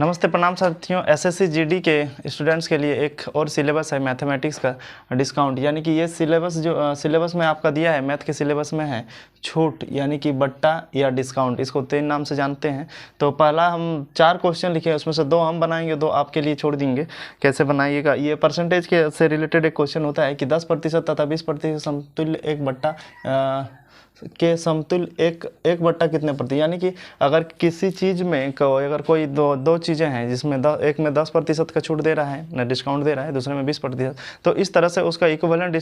नमस्ते, प्रणाम साथियों। एसएससी जीडी के स्टूडेंट्स के लिए एक और सिलेबस है मैथमेटिक्स का डिस्काउंट, यानी कि ये सिलेबस जो सिलेबस में आपका दिया है मैथ के सिलेबस में है छूट, यानी कि बट्टा या डिस्काउंट, इसको 3 नाम से जानते हैं। तो पहला हम 4 क्वेश्चन लिखे हैं, उसमें से 2 हम बनाएंगे, 2 आपके लिए छोड़ देंगे। कैसे बनाइएगा, ये परसेंटेज के से रिलेटेड एक क्वेश्चन होता है कि 10% तथा 20% समतुल्य एक बट्टा के समतुल्य एक बट्टा कितने प्रति, यानी कि अगर किसी चीज़ में अगर कोई दो चीज़ें हैं जिसमें एक में 10% का छूट दे रहा है, डिस्काउंट दे रहा है, दूसरे में 20%, तो इस तरह से उसका इक्विवेलेंट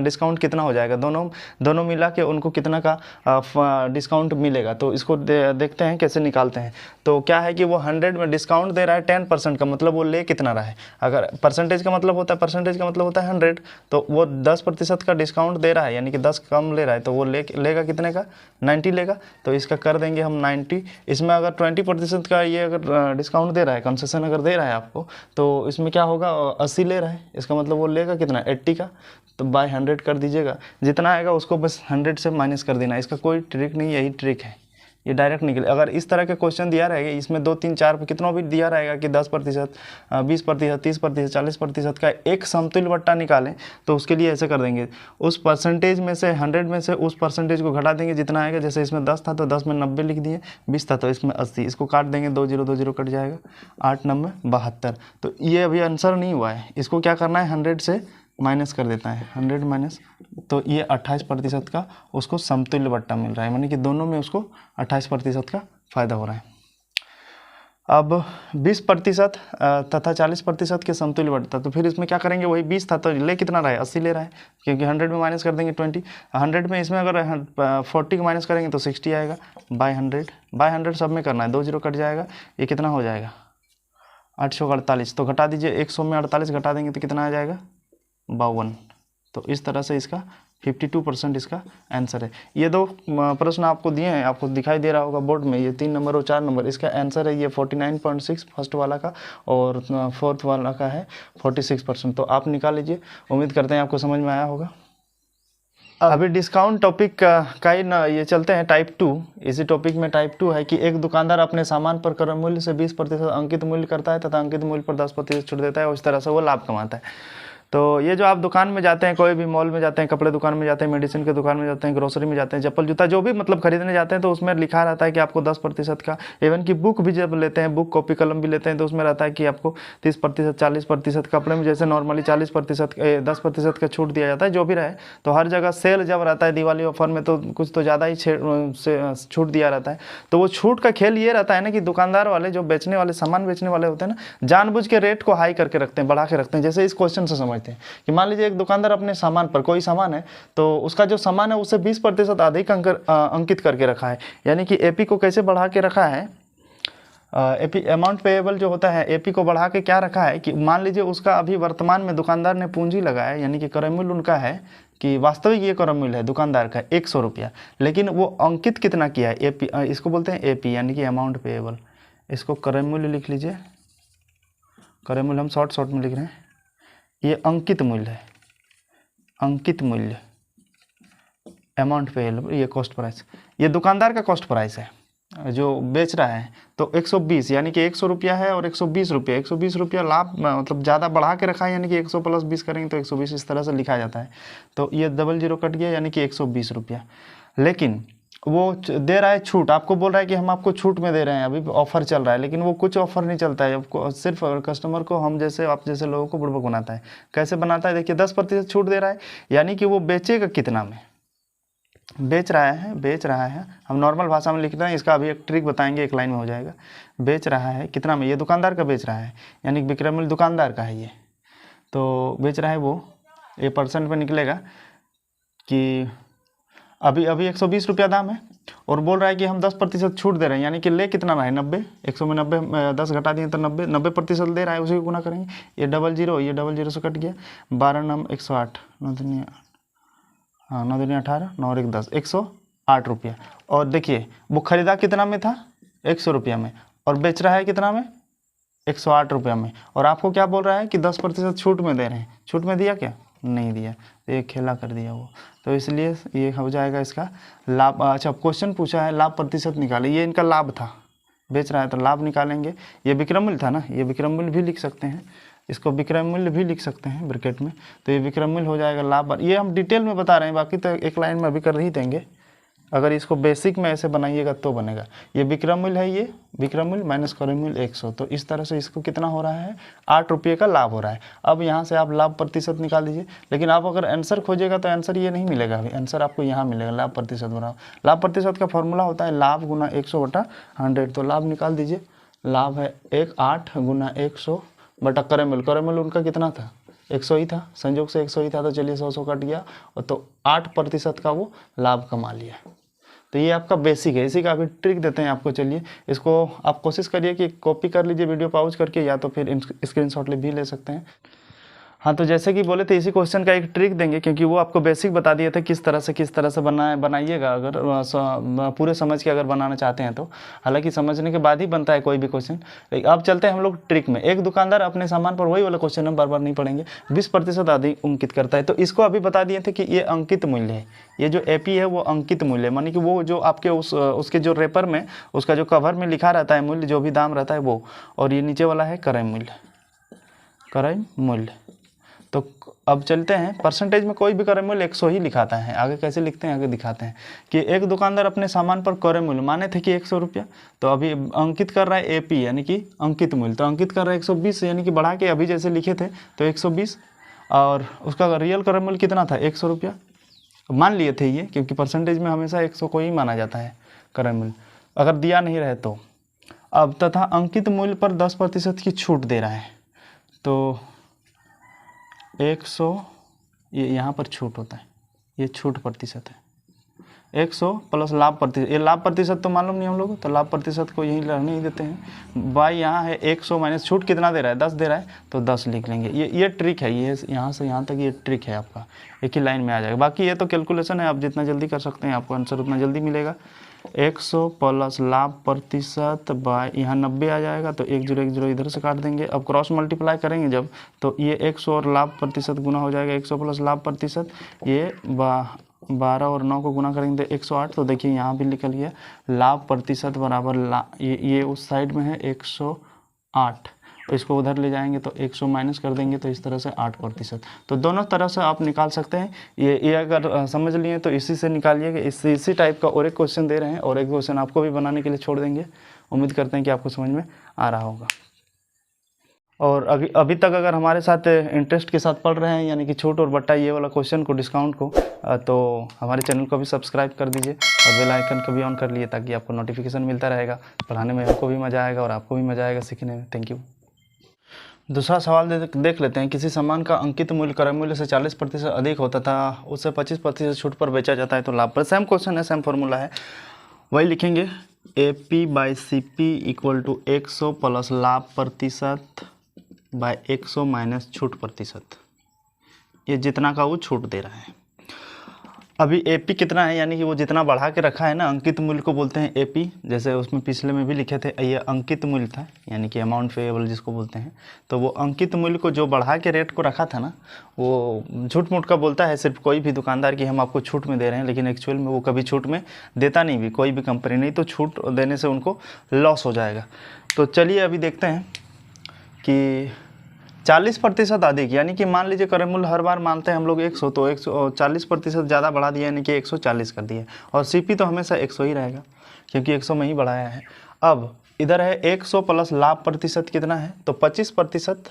डिस्काउंट कितना हो जाएगा, दोनों मिला के उनको कितना का डिस्काउंट मिलेगा। तो इसको देखते हैं कैसे निकालते हैं। तो क्या है कि वो 100 में डिस्काउंट दे रहा है 10% का, मतलब वो ले कितना रहा है। अगर परसेंटेज का मतलब होता है 100, तो वो 10% का डिस्काउंट दे रहा है, यानी कि 10 कम ले रहा है, तो वो लेगा कितने का, 90 लेगा। तो इसका कर देंगे हम 90। इसमें अगर 20% का ये अगर डिस्काउंट दे रहा है, कंसेशन अगर दे रहा है आपको, तो इसमें क्या होगा, 80 ले रहा है, इसका मतलब वो लेगा कितना, 80 का। तो बाय 100 कर दीजिएगा, जितना आएगा उसको बस 100 से माइनस कर देना। इसका कोई ट्रिक नहीं, यही ट्रिक है, ये डायरेक्ट निकले। अगर इस तरह के क्वेश्चन दिया रहेगा, इसमें 2 3 4 कितना भी दिया रहेगा कि 10%, 20%, 30%, 40% का एक समतुल्य बट्टा निकालें, तो उसके लिए ऐसे कर देंगे, उस परसेंटेज में से 100 में से उस परसेंटेज को घटा देंगे जितना आएगा। जैसे इसमें 10 था तो 10 में 90 लिख दिए, 20 था तो इसमें 80, इसको काट देंगे, 2 0 2 0 कट जाएगा, 8 9 72। तो ये अभी आंसर नहीं हुआ है, इसको क्या करना है, 100 से माइनस कर देता है, 100 माइनस, तो ये 28% का उसको समतुल्य बट्टा मिल रहा है, यानी कि दोनों में उसको 28% का फायदा हो रहा है। अब 20% तथा 40% के समतुल्य बट्टा, तो फिर इसमें क्या करेंगे, वही 20 था तो ले कितना रहा है, 80 ले रहा है, क्योंकि 100 में माइनस कर देंगे 20, 100 में इसमें अगर 40 का माइनस करेंगे तो 60 आएगा, बाय 100 सब में करना है, 2 0 कट जाएगा, ये कितना हो जाएगा, 848। तो घटा दीजिए, 100 में 48 घटा देंगे तो कितना आ जाएगा, 52। तो इस तरह से इसका 52% इसका आंसर है। ये 2 प्रश्न आपको दिए हैं, आपको दिखाई दे रहा होगा बोर्ड में, ये 3 नंबर और 4 नंबर, इसका आंसर है ये 49.6 फर्स्ट वाला का, और फोर्थ वाला का है 46%। तो आप निकाल लीजिए, उम्मीद करते हैं आपको समझ में आया होगा। अभी डिस्काउंट टॉपिक का ही ना, ये चलते हैं टाइप 2। इसी टॉपिक में टाइप 2 है कि एक दुकानदार अपने सामान पर क्रय मूल्य से 20% अंकित मूल्य करता है तथा अंकित मूल्य पर 10% छूट देता है, और इस तरह से वो लाभ कमाता है। तो ये जो आप दुकान में जाते हैं, कोई भी मॉल में जाते हैं, कपड़े दुकान में जाते हैं, मेडिसिन के दुकान में जाते हैं, ग्रोसरी में जाते हैं, चप्पल जूता जो भी मतलब खरीदने जाते हैं, तो उसमें लिखा रहता है कि आपको 10% का, इवन कि बुक भी जब लेते हैं, बुक कॉपी कलम भी लेते हैं, तो उसमें रहता है कि आपको 30%, 40%, कपड़े में जैसे नॉर्मली 40%, 10% का छूट दिया जाता है, जो भी रहे। तो हर जगह सेल जब रहता है दिवाली ऑफर में, तो कुछ तो ज़्यादा ही छूट दिया रहता है। तो वो छूट का खेल ये रहता है ना कि दुकानदार वाले, जो बेचने वाले, सामान बेचने वाले होते हैं ना, जानबूझ के रेट को हाई करके रखते हैं, बढ़ा के रखते हैं। जैसे इस क्वेश्चन से समझते हैं कि मान लीजिए एक दुकानदार अपने सामान पर, कोई सामान है तो उसका जो सामान है उसे 20% अधिक अंकित करके रखा है, यानी कि एपी को कैसे बढ़ा के रखा है, एपी अमाउंट पेएबल जो होता है, एपी को बढ़ा के क्या रखा है कि मान लीजिए उसका अभी वर्तमान में दुकानदार ने पूंजी लगाया, यानी कि क्रय मूल्य उनका है कि वास्तविक ये क्रय मूल्य है दुकानदार का 100 रुपया, लेकिन वो अंकित कितना किया है, एपी, इसको बोलते हैं एपी, यानी कि अमाउंट पेएबल। इसको क्रय मूल्य लिख लीजिए, क्रय मूल्य हम शॉर्ट में लिख रहे हैं, ये अंकित मूल्य है, अंकित मूल्य, अमाउंट पेएबल, ये कॉस्ट प्राइस, ये दुकानदार का कॉस्ट प्राइस है जो बेच रहा है। तो 120, यानी कि 100 रुपया है और 120 रुपया, 120 रुपया लाभ, मतलब ज़्यादा बढ़ा के रखा है, यानी कि 100 + 20 करेंगे तो 120, इस तरह से लिखा जाता है। तो ये 00 कट गया, यानी कि 120 रुपया। लेकिन वो दे रहा है छूट, आपको बोल रहा है कि हम आपको छूट में दे रहे हैं, अभी ऑफर चल रहा है, लेकिन वो कुछ ऑफर नहीं चलता है आपको, सिर्फ कस्टमर को, हम जैसे आप जैसे लोगों को बुड़बक बनाता है। कैसे बनाता है, देखिए 10% छूट दे रहा है, यानी कि वो बेचेगा कितना में, बेच रहा है, हम नॉर्मल भाषा में लिख रहे हैं, इसका अभी एक ट्रिक बताएंगे, एक लाइन में हो जाएगा। बेच रहा है कितना में, ये दुकानदार का बेच रहा है, यानी विक्रय मूल्य दुकानदार का है ये, तो बेच रहा है वो, ये परसेंट में निकलेगा कि अभी 120 रुपया दाम है, और बोल रहा है कि हम 10% छूट दे रहे हैं, यानी कि ले कितना रहा है, 90, 100 में 90, 10 घटा दिए तो 90% दे रहा है, उसी को गुना करेंगे, ये 00, ये 00 से कट गया, 12 9 108, 9 2 18, 9 1 10, 108 रुपया। और देखिए वो खरीदा कितना में था, 100 रुपया में, और बेच रहा है कितना में, 108 रुपया में। और आपको क्या बोल रहा है कि 10% छूट में दे रहे हैं, छूट में दिया क्या, नहीं दिया, तो ये खेला कर दिया वो, तो इसलिए ये हो जाएगा इसका लाभ। अच्छा, क्वेश्चन पूछा है लाभ प्रतिशत निकाले, ये इनका लाभ था, बेच रहा है तो लाभ निकालेंगे। ये विक्रय मूल्य था ना, ये विक्रय मूल्य भी लिख सकते हैं, इसको विक्रय मूल्य भी लिख सकते हैं ब्रैकेट में। तो ये विक्रय मूल्य हो जाएगा लाभ, ये हम डिटेल में बता रहे हैं, बाकी तो एक लाइन में अभी कर ही देंगे। अगर इसको बेसिक में ऐसे बनाइएगा तो बनेगा। ये विक्रय मूल्य है, ये विक्रय मूल्य माइनस क्रय मूल्य 100, तो इस तरह से इसको कितना हो रहा है, 8 रुपये का लाभ हो रहा है। अब यहाँ से आप लाभ प्रतिशत निकाल दीजिए, लेकिन आप अगर आंसर खोजिएगा तो आंसर ये नहीं मिलेगा, अभी आंसर आपको यहाँ मिलेगा लाभ प्रतिशत बराबर। लाभ प्रतिशत का फॉर्मूला होता है लाभ गुना 100 बटा 100, तो लाभ निकाल दीजिए। लाभ है 8 गुना 100 बटा क्रय मूल्य, क्रय मूल्य उनका कितना था, 100 ही था, संयोग से 100 ही था, तो चलिए 100 कट गया, और तो 8% का वो लाभ कमा लिया। तो ये आपका बेसिक है, इसी का अभी ट्रिक देते हैं आपको। चलिए इसको आप कोशिश करिए कि कॉपी कर लीजिए वीडियो पॉज करके, या तो फिर स्क्रीनशॉट भी ले सकते हैं। हाँ, तो जैसे कि बोले थे इसी क्वेश्चन का एक ट्रिक देंगे, क्योंकि वो आपको बेसिक बता दिए थे किस तरह से बनाइएगा, अगर पूरे समझ के अगर बनाना चाहते हैं तो। हालांकि समझने के बाद ही बनता है कोई भी क्वेश्चन। अब चलते हैं हम लोग ट्रिक में। एक दुकानदार अपने सामान पर, वही वाला क्वेश्चन हम बार बार नहीं पढ़ेंगे, 20% अधिक अंकित करता है। तो इसको अभी बता दिए थे कि ये अंकित मूल्य है, ये जो AP है वो अंकित मूल्य है, मानी कि वो जो आपके उसके जो रेपर में, उसका जो कवर में लिखा रहता है मूल्य, जो भी दाम रहता है वो, और ये नीचे वाला है क्रय मूल्य, क्रय मूल्य। तो अब चलते हैं, परसेंटेज में कोई भी क्रय मूल्य 100 ही लिखाता है। आगे कैसे लिखते हैं, आगे दिखाते हैं कि एक दुकानदार अपने सामान पर क्रय मूल्य माने थे कि 100 रुपया, तो अभी अंकित कर रहा है AP यानी कि अंकित मूल्य, तो अंकित कर रहा है 120, यानी कि बढ़ा के अभी जैसे लिखे थे तो 120, और उसका रियल क्रय मूल्य कितना था, 100 रुपया मान लिए थे ये, क्योंकि परसेंटेज में हमेशा 100 को ही माना जाता है क्रय मूल्य, अगर दिया नहीं रहे तो। अब तथा अंकित मूल्य पर 10% की छूट दे रहा है, तो 100, ये यहाँ पर छूट होता है, ये छूट प्रतिशत है, 100 प्लस लाभ प्रतिशत, ये लाभ प्रतिशत तो मालूम नहीं हम लोग, तो लाभ प्रतिशत को यहीं रहने ही देते हैं। बाई यहाँ है 100 माइनस छूट कितना दे रहा है, 10 दे रहा है, तो 10 लिख लेंगे। ये ट्रिक है, ये यहाँ से यहाँ तक ये ट्रिक है आपका, एक ही लाइन में आ जाएगा। बाकी ये तो कैलकुलेशन है, आप जितना जल्दी कर सकते हैं आपको आंसर उतना जल्दी मिलेगा। 100 प्लस लाभ प्रतिशत बाय यहाँ 90 आ जाएगा, तो 1 0 इधर से काट देंगे। अब क्रॉस मल्टीप्लाई करेंगे जब, तो ये 100 और लाभ प्रतिशत गुना हो जाएगा, 100 प्लस लाभ प्रतिशत, ये 12 और 9 को गुना करेंगे तो 108। तो देखिए यहाँ भी निकल गया लाभ प्रतिशत बराबर ये उस साइड में है 108, तो इसको उधर ले जाएंगे तो 100 माइनस कर देंगे, तो इस तरह से 8%। तो दोनों तरह से आप निकाल सकते हैं। ये अगर समझ लिए तो इसी से निकालिएगा। इसी टाइप का और एक क्वेश्चन दे रहे हैं, और एक क्वेश्चन आपको भी बनाने के लिए छोड़ देंगे। उम्मीद करते हैं कि आपको समझ में आ रहा होगा। और अभी तक अगर हमारे साथ इंटरेस्ट के साथ पढ़ रहे हैं, यानी कि छूट और बट्टा ये वाला क्वेश्चन को, डिस्काउंट को, तो हमारे चैनल को भी सब्सक्राइब कर दीजिए और बेल आइकन को भी ऑन कर लिए, ताकि आपको नोटिफिकेशन मिलता रहेगा। पढ़ाने में हमको भी मज़ा आएगा और आपको भी मज़ा आएगा सीखने में। Thank you. दूसरा सवाल देख लेते हैं। किसी सामान का अंकित मूल्य क्रय मूल्य से 40% अधिक होता था, उससे 25% छूट पर बेचा जाता है, तो लाभ पर। सेम क्वेश्चन है, सेम फॉर्मूला है, वही लिखेंगे। AP/CP = 100 प्लस लाभ प्रतिशत बाय 100 माइनस छूट प्रतिशत, ये जितना का वो छूट दे रहा है। अभी AP कितना है, यानी कि वो जितना बढ़ा के रखा है ना, अंकित मूल्य को बोलते हैं AP। जैसे उसमें पिछले में भी लिखे थे, ये अंकित मूल्य था, यानी कि अमाउंट पेएबल जिसको बोलते हैं। तो वो अंकित मूल्य को जो बढ़ा के रेट को रखा था ना, वो झूठ मूठ का बोलता है सिर्फ कोई भी दुकानदार कि हम आपको छूट में दे रहे हैं, लेकिन एक्चुअल में वो कभी छूट में देता नहीं भी, कोई भी कंपनी नहीं, तो छूट देने से उनको लॉस हो जाएगा। तो चलिए अभी देखते हैं कि 40% अधिक, यानी कि मान लीजिए क्रय मूल्य हर बार मानते हैं हम लोग 100, तो 140% ज़्यादा बढ़ा दिया, यानी कि 140 कर दिया। और CP तो हमेशा 100 ही रहेगा, क्योंकि 100 में ही बढ़ाया है। अब इधर है 100 प्लस लाभ प्रतिशत कितना है, तो 25%,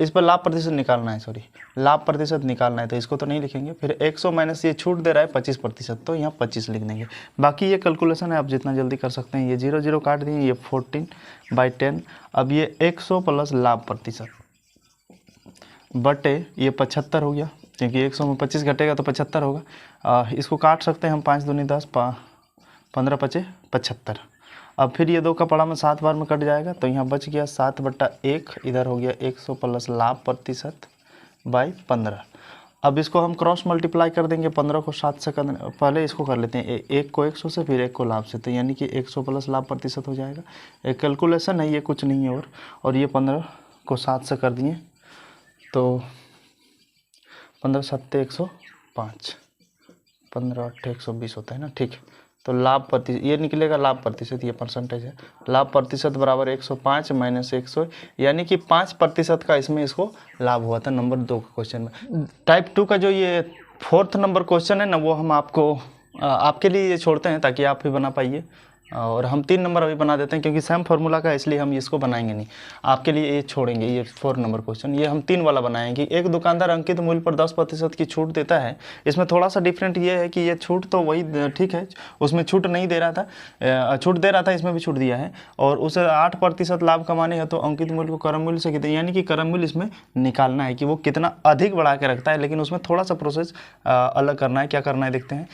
इस पर लाभ प्रतिशत निकालना है, सॉरी लाभ प्रतिशत निकालना है, तो इसको तो नहीं लिखेंगे। फिर 100 माइनस ये छूट दे रहा है 25%, तो यहाँ 25 लिख देंगे। बाकी ये कैलकुलेशन है, आप जितना जल्दी कर सकते हैं। ये 0 0 काट दिए, ये 14/10। अब ये 100 प्लस लाभ प्रतिशत बटे ये 75 हो गया, क्योंकि 100 में 25 घटेगा तो 75 होगा। इसको काट सकते हैं हम, 5 दूनी 10, 15 × 5 = 75। अब फिर ये 2 का पड़ा में 7 बार में कट जाएगा, तो यहाँ बच गया 7/1, इधर हो गया 100 प्लस लाभ प्रतिशत बाई 15। अब इसको हम क्रॉस मल्टीप्लाई कर देंगे, 15 को 7 से कर, पहले इसको कर लेते हैं, 1 को 100 से, फिर 1 को लाभ से, तो यानी कि 100 प्लस लाभ प्रतिशत हो जाएगा। एक कैलकुलेशन है ये, कुछ नहीं है। और ये 15 को 7 से कर दिए, तो 15 × 7 = 105, 15 × 8 = 120 होता है ना, ठीक। तो लाभ प्रतिशत ये निकलेगा, लाभ प्रतिशत ये परसेंटेज है, लाभ प्रतिशत बराबर 105 माइनस 100, यानी कि 5% का इसमें इसको लाभ हुआ था नंबर 2 के क्वेश्चन में। टाइप 2 का जो ये 4th नंबर क्वेश्चन है ना, वो हम आपको आपके लिए ये छोड़ते हैं ताकि आप भी बना पाइए, और हम 3 नंबर अभी बना देते हैं क्योंकि सेम फार्मूला का, इसलिए हम इसको बनाएंगे नहीं, आपके लिए ये छोड़ेंगे। ये 4 नंबर क्वेश्चन ये हम 3 वाला बनाएंगे। एक दुकानदार अंकित मूल्य पर 10% की छूट देता है। इसमें थोड़ा सा डिफरेंट ये है कि ये छूट तो वही ठीक है, उसमें छूट नहीं दे रहा था, छूट दे रहा था, इसमें भी छूट दिया है, और उसे 8% लाभ कमाने हैं तो अंकित मूल्य को क्रम मूल्य से कितना, यानी कि क्रम मूल्य इसमें निकालना है कि वो कितना अधिक बढ़ा के रखता है, लेकिन उसमें थोड़ा सा प्रोसेस अलग करना है। क्या करना है देखते हैं,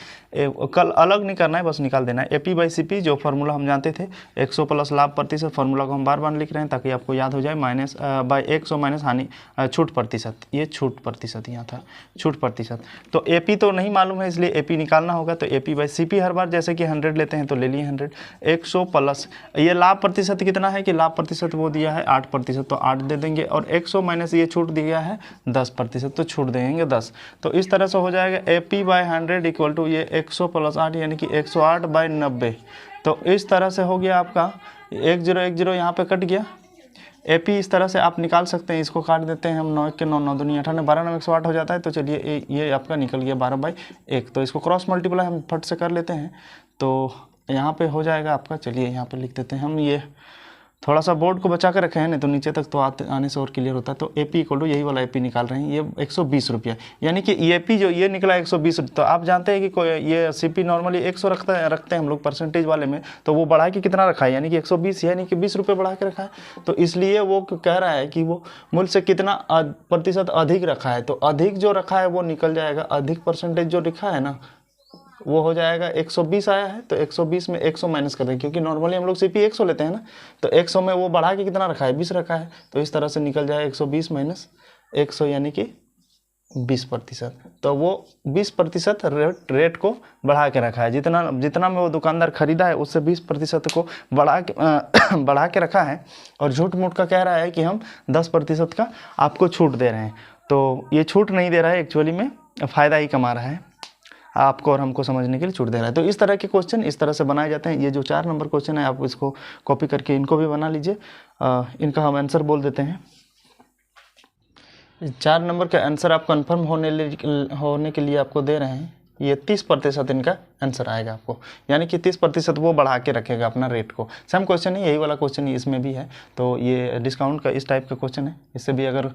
कल अलग नहीं करना है, बस निकाल देना है। AP/CP जो फार्मूला हम जानते थे 100 प्लस लाभ प्रतिशत, फार्मूला को हम बार बार लिख रहे हैं ताकि आपको याद हो जाए, माइनस बाय 100 माइनस हानि छूट प्रतिशत, ये छूट प्रतिशत यहाँ था, छूट प्रतिशत। तो AP तो नहीं मालूम है इसलिए AP निकालना होगा, तो AP/CP हर बार जैसे कि 100 लेते हैं तो ले लिए 100, 100 प्लस ये लाभ प्रतिशत कितना है कि लाभ प्रतिशत वो दिया है 8%, तो 8 दे देंगे, और 100 माइनस ये छूट दिया है 10%, तो छूट देंगे 10। तो इस तरह से हो जाएगा AP/100 इक्वल टू ये 100 प्लस 8 यानी कि 108/90। तो इस तरह से हो गया आपका 1010 यहाँ पे कट गया। AP इस तरह से आप निकाल सकते हैं, इसको काट देते हैं हम, 9 के 9 9 दूनी 18, 12 9 108 हो जाता है। तो चलिए ये आपका निकल गया 12/1, तो इसको क्रॉस मल्टीप्लाई हम फट से कर लेते हैं, तो यहाँ पे हो जाएगा आपका। चलिए यहाँ पे लिख देते हैं हम, ये थोड़ा सा बोर्ड को बचा कर रखे हैं, नहीं तो नीचे तक तो आने से और क्लियर होता है। तो AP इक्वल टू यही वाला AP निकाल रहे हैं, ये 120 रुपया, यानी कि AP जो ये निकला 120। तो आप जानते हैं कि कोई ये CP नॉर्मली 100 रखते हैं हम लोग परसेंटेज वाले में, तो वो बढ़ा के कितना रखा है, यानी कि 120, यानी कि 20 रुपये बढ़ा के रखा है। तो इसलिए वो कह रहा है कि वो मूल्य से कितना प्रतिशत अधिक रखा है, तो अधिक जो रखा है वो निकल जाएगा, अधिक परसेंटेज जो लिखा है ना वो हो जाएगा 120 आया है, तो 120 में 100 माइनस कर दें, क्योंकि नॉर्मली हम लोग CP 100 लेते हैं ना, तो 100 में वो बढ़ा के कितना रखा है, 20 रखा है, तो इस तरह से निकल जाए 120 माइनस 100 यानी कि 20%। तो वो 20% रेट को बढ़ा के रखा है, जितना में वो दुकानदार खरीदा है उससे 20% को बढ़ा के रखा है, और झूठ मूठ का कह रहा है कि हम 10% का आपको छूट दे रहे हैं। तो ये छूट नहीं दे रहा है, एक्चुअली में फ़ायदा ही कमा रहा है, आपको और हमको समझने के लिए छूट दे रहा है। तो इस तरह के क्वेश्चन इस तरह से बनाए जाते हैं। ये जो 4 नंबर क्वेश्चन है आप इसको कॉपी करके इनको भी बना लीजिए। इनका हम आंसर बोल देते हैं। 4 नंबर का आंसर आप कंफर्म होने के लिए आपको दे रहे हैं, ये 30% इनका आंसर आएगा आपको, यानी कि 30% वो बढ़ा के रखेगा अपना रेट को। सेम क्वेश्चन है, यही वाला क्वेश्चन इसमें भी है, तो ये डिस्काउंट का इस टाइप का क्वेश्चन है। इससे भी अगर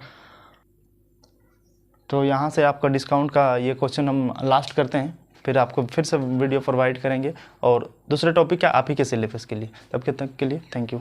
तो यहाँ से आपका डिस्काउंट का ये क्वेश्चन हम लास्ट करते हैं, फिर आपको फिर से वीडियो प्रोवाइड करेंगे और दूसरे टॉपिक क्या आप ही के सिलेबस के लिए। तब तक के लिए थैंक यू।